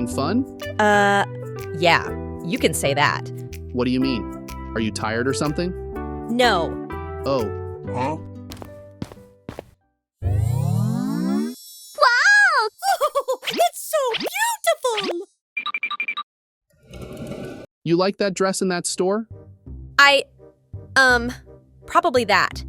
fun? Yeah, you can say that. What do you mean? Are you tired or something? No. Oh, Huh? Wow! It's so beautiful! you like that dress in that store? Probably that.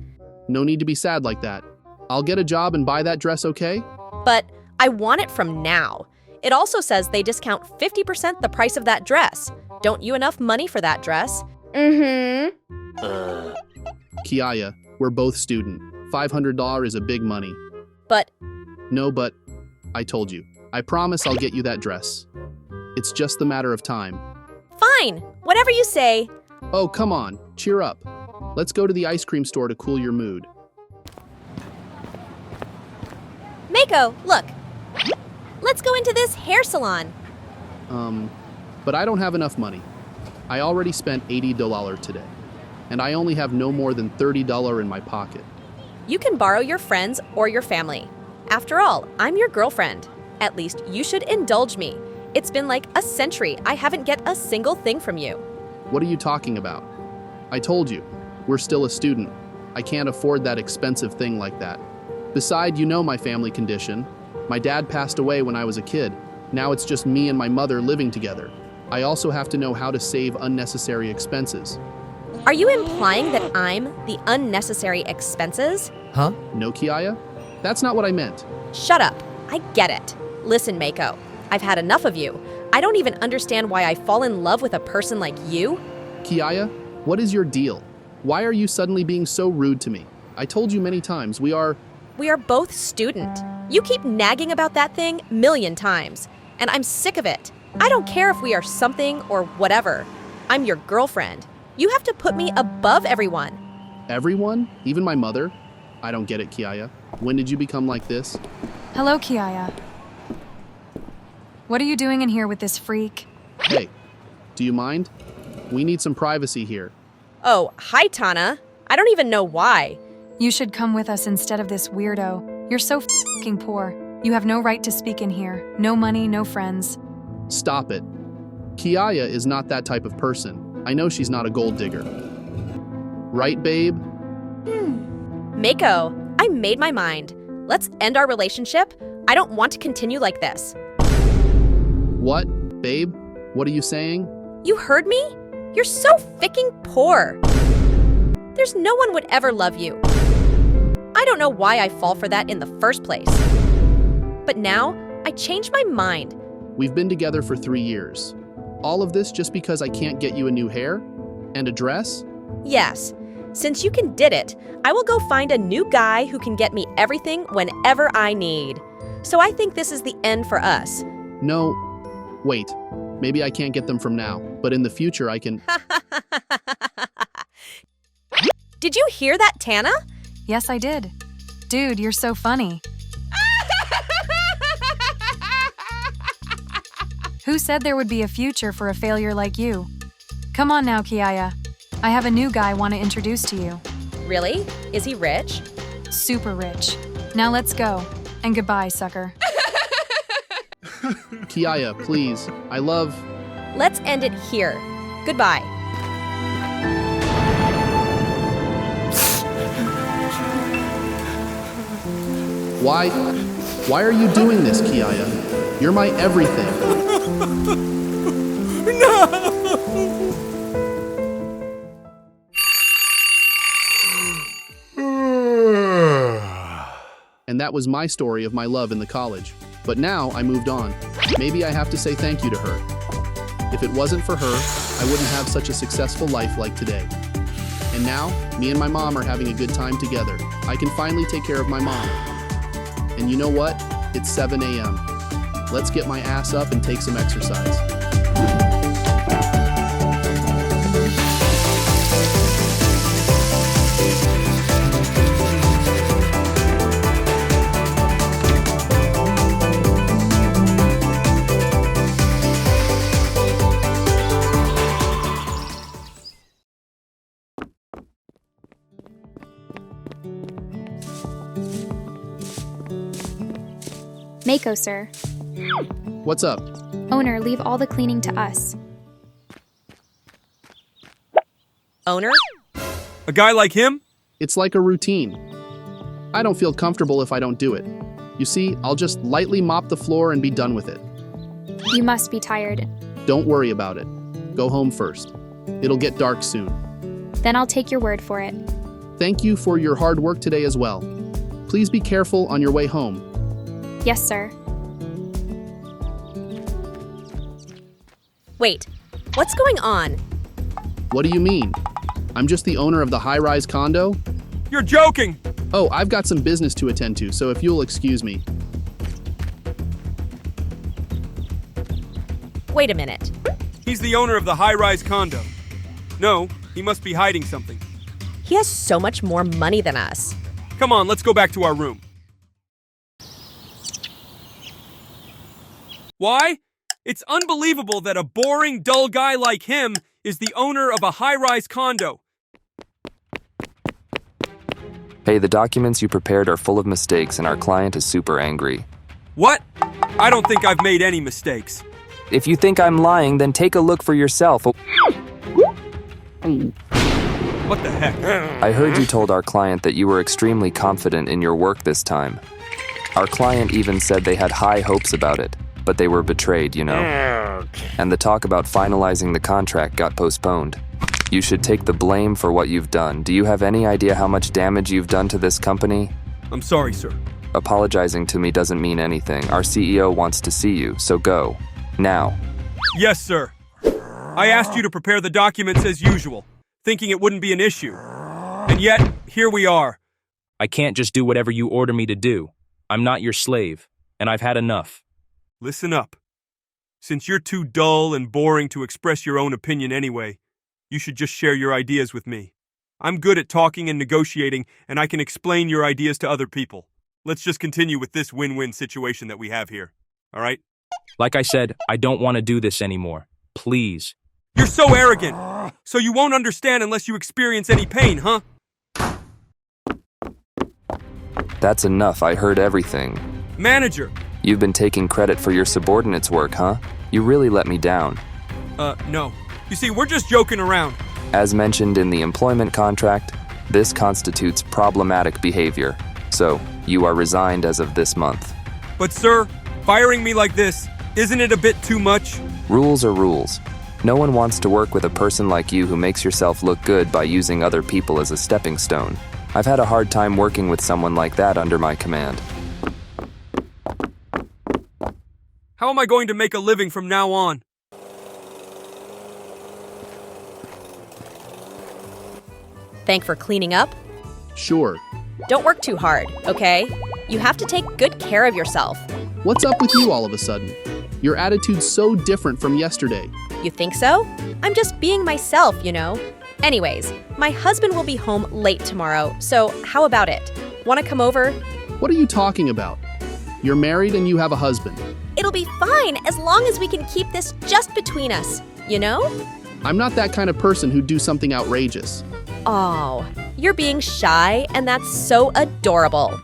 No need to be sad like that. I'll get a job and buy that dress, okay? But I want it from now. It also says they discount 50% the price of that dress. Don't you enough money for that dress? Mm-hmm. Kiaya, we're both student. $500 is a big money. But No, but I told you. I promise I'll get you that dress. It's just a matter of time. fine, whatever you say. Oh, come on. Cheer up. Let's go to the ice cream store to cool your mood. Mako, look. Let's go into this hair salon. But I don't have enough money. I already spent $80 today, and I only have no more than $30 in my pocket. You can borrow your friends or your family. After all, I'm your girlfriend. At least you should indulge me. It's been like a century I haven't get a single thing from you. What are you talking about? I told you, we're still a student. I can't afford that expensive thing like that. Besides, you know my family condition. My dad passed away when I was a kid. Now it's just me and my mother living together. I also have to know how to save unnecessary expenses. Are you implying that I'm the unnecessary expenses? Huh? No, Kiaya? That's not what I meant. Shut up. I get it. Listen, Mako, I've had enough of you. I don't even understand why I fall in love with a person like you. Kiaya, what is your deal? Why are you suddenly being so rude to me? I told you many times, we are both student. You keep nagging about that thing a million times, and I'm sick of it. I don't care if we are something or whatever. I'm your girlfriend. You have to put me above everyone. everyone, even my mother. I don't get it, Kiaya. When did you become like this? Hello, Kiaya. What are you doing in here with this freak? Hey, do you mind? We need some privacy here. Oh, hi, Tana. I don't even know why. You should come with us instead of this weirdo. You're so fucking poor. You have no right to speak in here. No money, no friends. Stop it. Kiaya is not that type of person. I know she's not a gold digger. Right, babe? Mako, I made my mind. Let's end our relationship. I don't want to continue like this. What? Babe? What are you saying? You heard me? You're so ficking poor. There's no one would ever love you. I don't know why I fall for that in the first place. But now, I changed my mind. We've been together for 3 years. All of this just because I can't get you a new hair? And a dress? Yes, since you can did it, I will go find a new guy who can get me everything whenever I need. So I think this is the end for us. No. Wait. Maybe I can't get them from now, but in the future I can... Did you hear that, Tana? Yes, I did. Dude, you're so funny. Who said there would be a future for a failure like you? Come on now, Kiaya. I have a new guy I want to introduce to you. Really? Is he rich? Super rich. Now let's go. And goodbye, sucker. Kiaya, please. I love... Let's end it here. Goodbye. Why are you doing this, Kiaya? You're my everything. And that was my story of my love in the college. But now I moved on. Maybe I have to say thank you to her. If it wasn't for her, I wouldn't have such a successful life like today. And now, me and my mom are having a good time together. I can finally take care of my mom. And you know what? It's 7 a.m. Let's get my ass up and take some exercise. Mako, sir. What's up? Owner, leave all the cleaning to us. Owner? A guy like him? It's like a routine. I don't feel comfortable if I don't do it. You see, I'll just lightly mop the floor and be done with it. You must be tired. Don't worry about it. Go home first. It'll get dark soon. Then I'll take your word for it. Thank you for your hard work today as well. Please be careful on your way home. Yes, sir. Wait, what's going on? What do you mean? I'm just the owner of the high-rise condo? You're joking! Oh, I've got some business to attend to, so if you'll excuse me. Wait a minute. He's the owner of the high-rise condo. No, he must be hiding something. He has so much more money than us. Come on, let's go back to our room. Why? It's unbelievable that a boring, dull guy like him is the owner of a high-rise condo. Hey, the documents you prepared are full of mistakes and our client is super angry. What? I don't think I've made any mistakes. If you think I'm lying, then take a look for yourself. What the heck? I heard you told our client that you were extremely confident in your work this time. Our client even said they had high hopes about it, but they were betrayed, you know. And the talk about finalizing the contract got postponed. You should take the blame for what you've done. Do you have any idea how much damage you've done to this company? I'm sorry, sir. Apologizing to me doesn't mean anything. Our CEO wants to see you, so go. Now. Yes, sir. I asked you to prepare the documents as usual, thinking it wouldn't be an issue. And yet, here we are. I can't just do whatever you order me to do. I'm not your slave, and I've had enough. Listen up. Since you're too dull and boring to express your own opinion anyway, you should just share your ideas with me. I'm good at talking and negotiating, and I can explain your ideas to other people. Let's just continue with this win-win situation that we have here. All right? Like I said, I don't want to do this anymore. Please. You're so arrogant. So you won't understand unless you experience any pain, huh? That's enough. I heard everything. Manager. You've been taking credit for your subordinates' work, huh? You really let me down. No. You see, we're just joking around. As mentioned in the employment contract, this constitutes problematic behavior. So, you are resigned as of this month. But sir, firing me like this, isn't it a bit too much? Rules are rules. No one wants to work with a person like you who makes yourself look good by using other people as a stepping stone. I've had a hard time working with someone like that under my command. How am I going to make a living from now on? Thank for cleaning up. Sure. Don't work too hard, okay? You have to take good care of yourself. What's up with you all of a sudden? Your attitude's so different from yesterday. You think so? I'm just being myself, you know? Anyways, my husband will be home late tomorrow, so how about it? Want to come over? What are you talking about? You're married and you have a husband. It'll be fine as long as we can keep this just between us, you know? I'm not that kind of person who'd do something outrageous. Oh, you're being shy, and that's so adorable.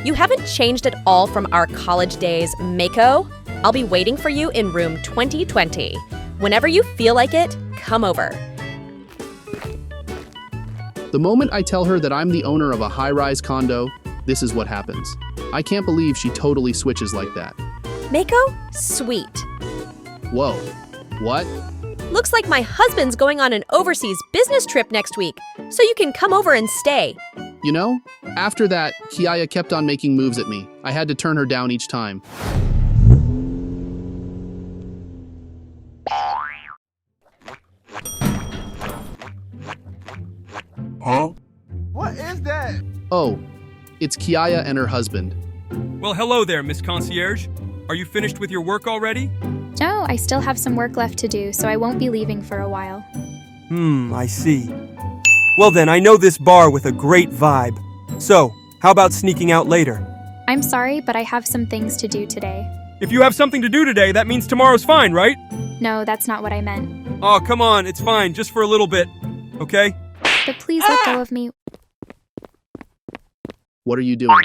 You haven't changed at all from our college days, Mako. I'll be waiting for you in room 2020. Whenever you feel like it, come over. The moment I tell her that I'm the owner of a high-rise condo, this is what happens. I can't believe she totally switches like that. Mako, sweet. Whoa. What? Looks like my husband's going on an overseas business trip next week, so you can come over and stay. You know, after that, Kiaya kept on making moves at me. I had to turn her down each time. Huh? What is that? Oh, it's Kiaya and her husband. Well, hello there, Miss Concierge. Are you finished with your work already? No, I still have some work left to do, so I won't be leaving for a while. I see. Well then, I know this bar with a great vibe. So, how about sneaking out later? I'm sorry, but I have some things to do today. If you have something to do today, that means tomorrow's fine, right? No, that's not what I meant. Oh, come on, it's fine, just for a little bit. Okay? But please let go of me. What are you doing?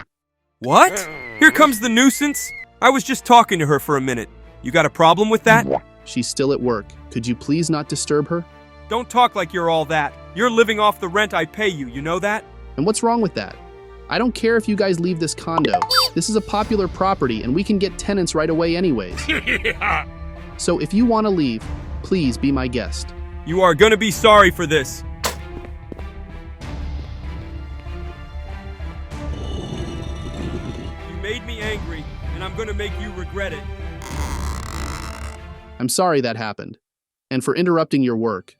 What? Here comes the nuisance? I was just talking to her for a minute. You got a problem with that? She's still at work. Could you please not disturb her? Don't talk like you're all that. You're living off the rent I pay you, you know that? And what's wrong with that? I don't care if you guys leave this condo. This is a popular property and we can get tenants right away anyways. So if you want to leave, please be my guest. You are gonna be sorry for this. You made me angry, and I'm gonna make you regret it. I'm sorry that happened. And for interrupting your work.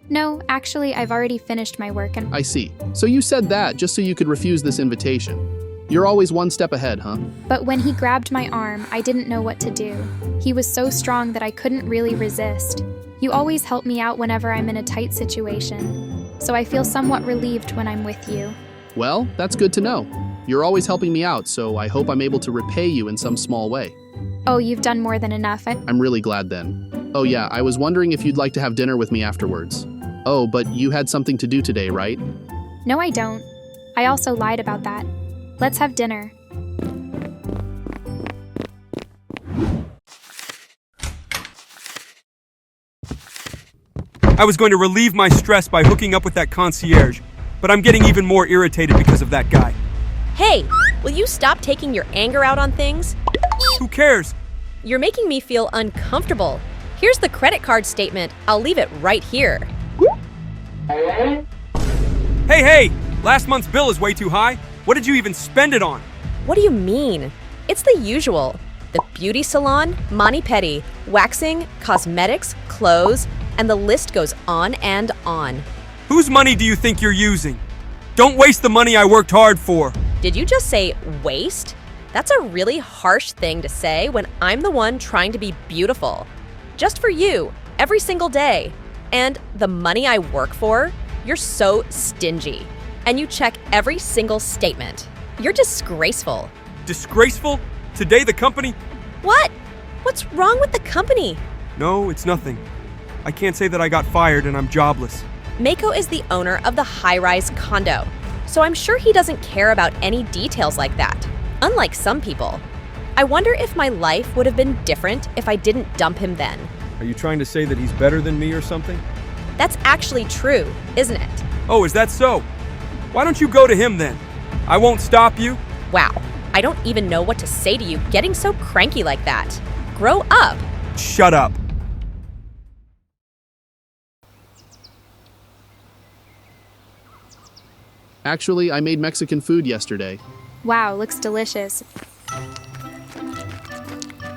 No, actually, I've already finished my work and I see. So you said that just so you could refuse this invitation. You're always one step ahead, huh? But when he grabbed my arm, I didn't know what to do. He was so strong that I couldn't really resist. You always help me out whenever I'm in a tight situation, so I feel somewhat relieved when I'm with you. Well, that's good to know. You're always helping me out, so I hope I'm able to repay you in some small way. Oh, you've done more than enough. I'm really glad then. Oh yeah, I was wondering if you'd like to have dinner with me afterwards. Oh, but you had something to do today, right? No, I don't. I also lied about that. Let's have dinner. I was going to relieve my stress by hooking up with that concierge, but I'm getting even more irritated because of that guy. Hey, will you stop taking your anger out on things? Who cares? You're making me feel uncomfortable. Here's the credit card statement. I'll leave it right here. Hey! Last month's bill is way too high. What did you even spend it on? What do you mean? It's the usual. The beauty salon, mani-pedi, waxing, cosmetics, clothes, and the list goes on and on. Whose money do you think you're using? Don't waste the money I worked hard for. Did you just say waste? That's a really harsh thing to say when I'm the one trying to be beautiful. Just for you, every single day. And the money I work for, you're so stingy. And you check every single statement. You're disgraceful. Disgraceful? Today the company... What? What's wrong with the company? No, it's nothing. I can't say that I got fired and I'm jobless. Mako is the owner of the high-rise condo, so I'm sure he doesn't care about any details like that, unlike some people. I wonder if my life would have been different if I didn't dump him then. Are you trying to say that he's better than me or something? That's actually true, isn't it? Oh, is that so? Why don't you go to him then? I won't stop you. Wow, I don't even know what to say to you getting so cranky like that. Grow up. Shut up. Actually, I made Mexican food yesterday. Wow, looks delicious.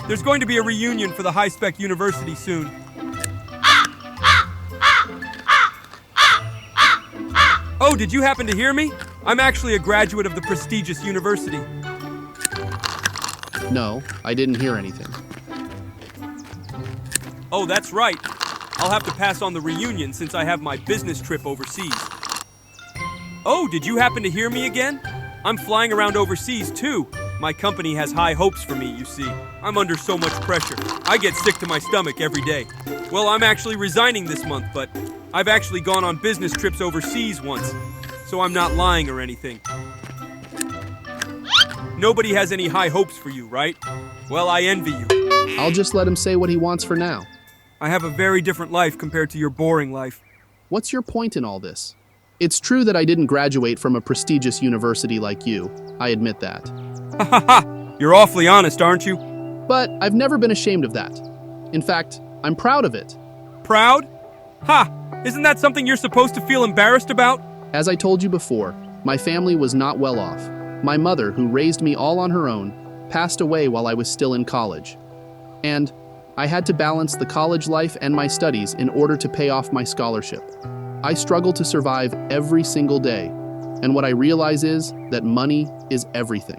There's going to be a reunion for the high-spec university soon. Oh, did you happen to hear me? I'm actually a graduate of the prestigious university. No, I didn't hear anything. Oh, that's right. I'll have to pass on the reunion since I have my business trip overseas. Oh, did you happen to hear me again? I'm flying around overseas, too. My company has high hopes for me, you see. I'm under so much pressure. I get sick to my stomach every day. Well, I'm actually resigning this month, but I've actually gone on business trips overseas once, so I'm not lying or anything. Nobody has any high hopes for you, right? Well, I envy you. I'll just let him say what he wants for now. I have a very different life compared to your boring life. What's your point in all this? It's true that I didn't graduate from a prestigious university like you. I admit that. Ha ha ha! You're awfully honest, aren't you? But I've never been ashamed of that. In fact, I'm proud of it. Proud? Ha! Isn't that something you're supposed to feel embarrassed about? As I told you before, my family was not well off. My mother, who raised me all on her own, passed away while I was still in college. And I had to balance the college life and my studies in order to pay off my scholarship. I struggle to survive every single day, and what I realize is that money is everything.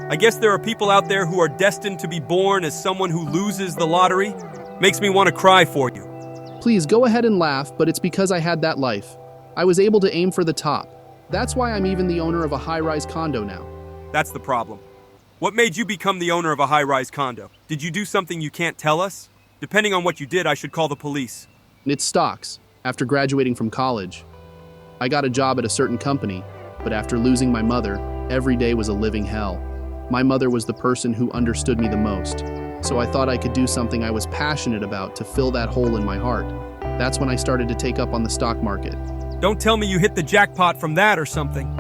I guess there are people out there who are destined to be born as someone who loses the lottery. Makes me want to cry for you. Please go ahead and laugh, but it's because I had that life. I was able to aim for the top. That's why I'm even the owner of a high-rise condo now. That's the problem. What made you become the owner of a high-rise condo? Did you do something you can't tell us? Depending on what you did, I should call the police. It's stocks. After graduating from college, I got a job at a certain company, but after losing my mother, every day was a living hell. My mother was the person who understood me the most. So I thought I could do something I was passionate about to fill that hole in my heart. That's when I started to take up on the stock market. Don't tell me you hit the jackpot from that or something.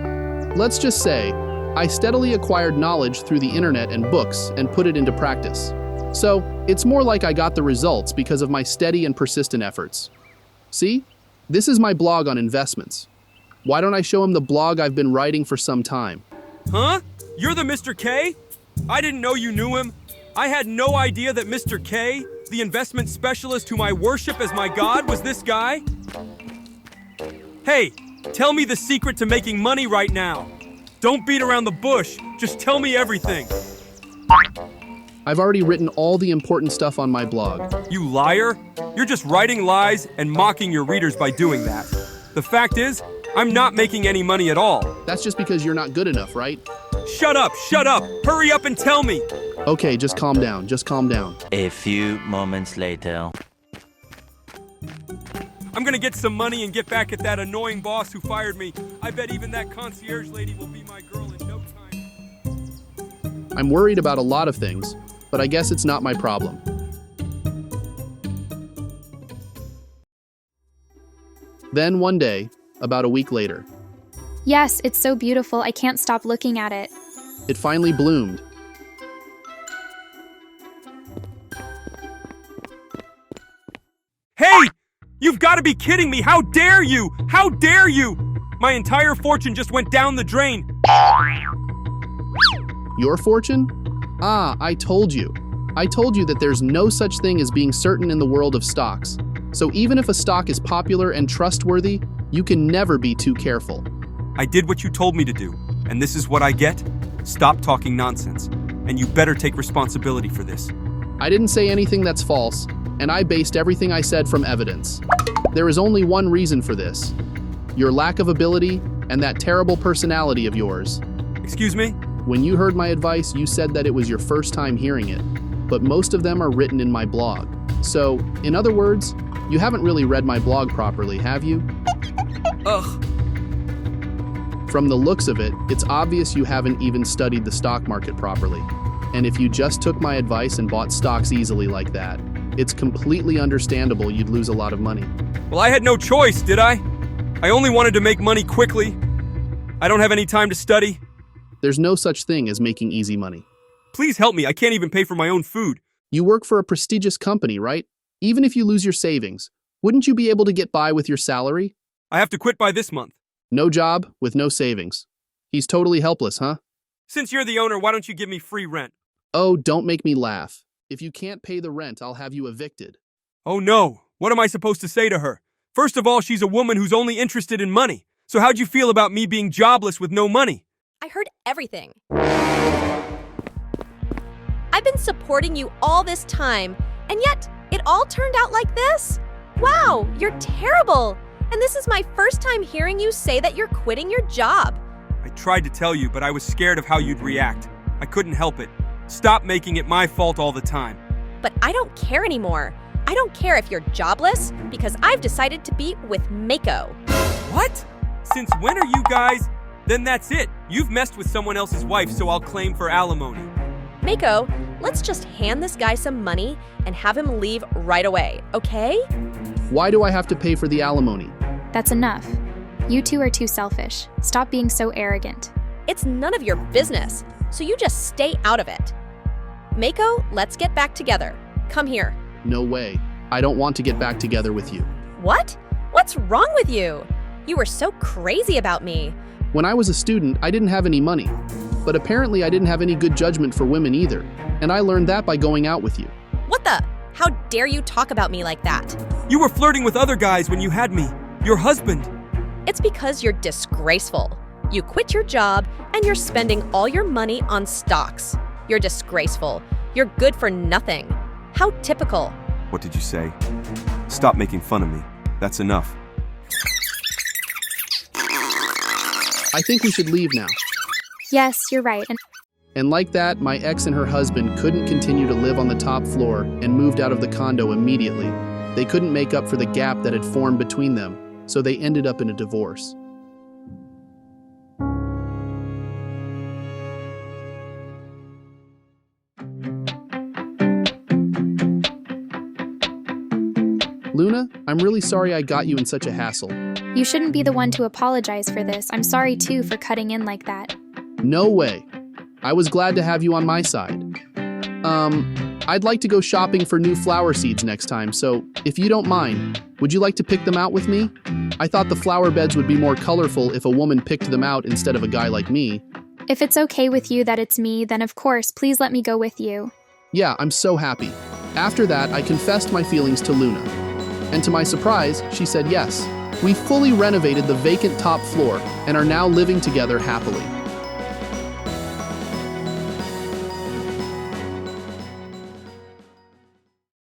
Let's just say, I steadily acquired knowledge through the internet and books and put it into practice. So, it's more like I got the results because of my steady and persistent efforts. See? This is my blog on investments. Why don't I show him the blog I've been writing for some time? Huh? You're the Mr. K? I didn't know you knew him. I had no idea that Mr. K, the investment specialist whom I worship as my god, was this guy. Hey, tell me the secret to making money right now. Don't beat around the bush. Just tell me everything. I've already written all the important stuff on my blog. You liar! You're just writing lies and mocking your readers by doing that. The fact is, I'm not making any money at all. That's just because you're not good enough, right? Shut up! Shut up! Hurry up and tell me! Okay, just calm down. Just calm down. A few moments later. I'm gonna get some money and get back at that annoying boss who fired me. I bet even that concierge lady will be my girl in no time. I'm worried about a lot of things, but I guess it's not my problem. Then one day, about a week later, Yes, it's so beautiful, I can't stop looking at it. it finally bloomed. Hey! You've got to be kidding me! How dare you! How dare you! My entire fortune just went down the drain. Your fortune? Ah, I told you. I told you that there's no such thing as being certain in the world of stocks. So even if a stock is popular and trustworthy, you can never be too careful. I did what you told me to do, and this is what I get? Stop talking nonsense, and you better take responsibility for this. I didn't say anything that's false, and I based everything I said from evidence. There is only one reason for this: your lack of ability and that terrible personality of yours. Excuse me? When you heard my advice, you said that it was your first time hearing it, but most of them are written in my blog. So, in other words, you haven't really read my blog properly, have you? Ugh. From the looks of it, it's obvious you haven't even studied the stock market properly. And if you just took my advice and bought stocks easily like that, it's completely understandable you'd lose a lot of money. Well, I had no choice, did I? I only wanted to make money quickly. I don't have any time to study. There's no such thing as making easy money. Please help me, I can't even pay for my own food. You work for a prestigious company, right? Even if you lose your savings, wouldn't you be able to get by with your salary? I have to quit by this month. No job with no savings. He's totally helpless, huh? Since you're the owner, why don't you give me free rent? Oh, don't make me laugh. If you can't pay the rent, I'll have you evicted. Oh no, what am I supposed to say to her? First of all, she's a woman who's only interested in money. So how'd you feel about me being jobless with no money? I heard everything. I've been supporting you all this time, and yet it all turned out like this? Wow, you're terrible! And this is my first time hearing you say that you're quitting your job. I tried to tell you, but I was scared of how you'd react. I couldn't help it. Stop making it my fault all the time. But I don't care anymore. I don't care if you're jobless, because I've decided to be with Mako. What? Since when are you guys? Then that's it. You've messed with someone else's wife, so I'll claim for alimony. Mako, let's just hand this guy some money and have him leave right away, okay? Why do I have to pay for the alimony? That's enough. You two are too selfish. Stop being so arrogant. It's none of your business, so you just stay out of it. Mako, let's get back together. Come here. No way. I don't want to get back together with you. What? What's wrong with you? You were so crazy about me. When I was a student, I didn't have any money. But apparently I didn't have any good judgment for women either. And I learned that by going out with you. What the? How dare you talk about me like that? You were flirting with other guys when you had me. Your husband. It's because you're disgraceful. You quit your job and you're spending all your money on stocks. You're disgraceful. You're good for nothing. How typical. What did you say? Stop making fun of me. That's enough. I think we should leave now. Yes, you're right. And like that, my ex and her husband couldn't continue to live on the top floor and moved out of the condo immediately. They couldn't make up for the gap that had formed between them, so they ended up in a divorce. Luna, I'm really sorry I got you in such a hassle. You shouldn't be the one to apologize for this. I'm sorry too for cutting in like that. No way. I was glad to have you on my side. I'd like to go shopping for new flower seeds next time, so if you don't mind, would you like to pick them out with me? I thought the flower beds would be more colorful if a woman picked them out instead of a guy like me. If it's okay with you that it's me, then of course, please let me go with you. Yeah, I'm so happy. After that, I confessed my feelings to Luna. And to my surprise, she said yes. We fully renovated the vacant top floor and are now living together happily.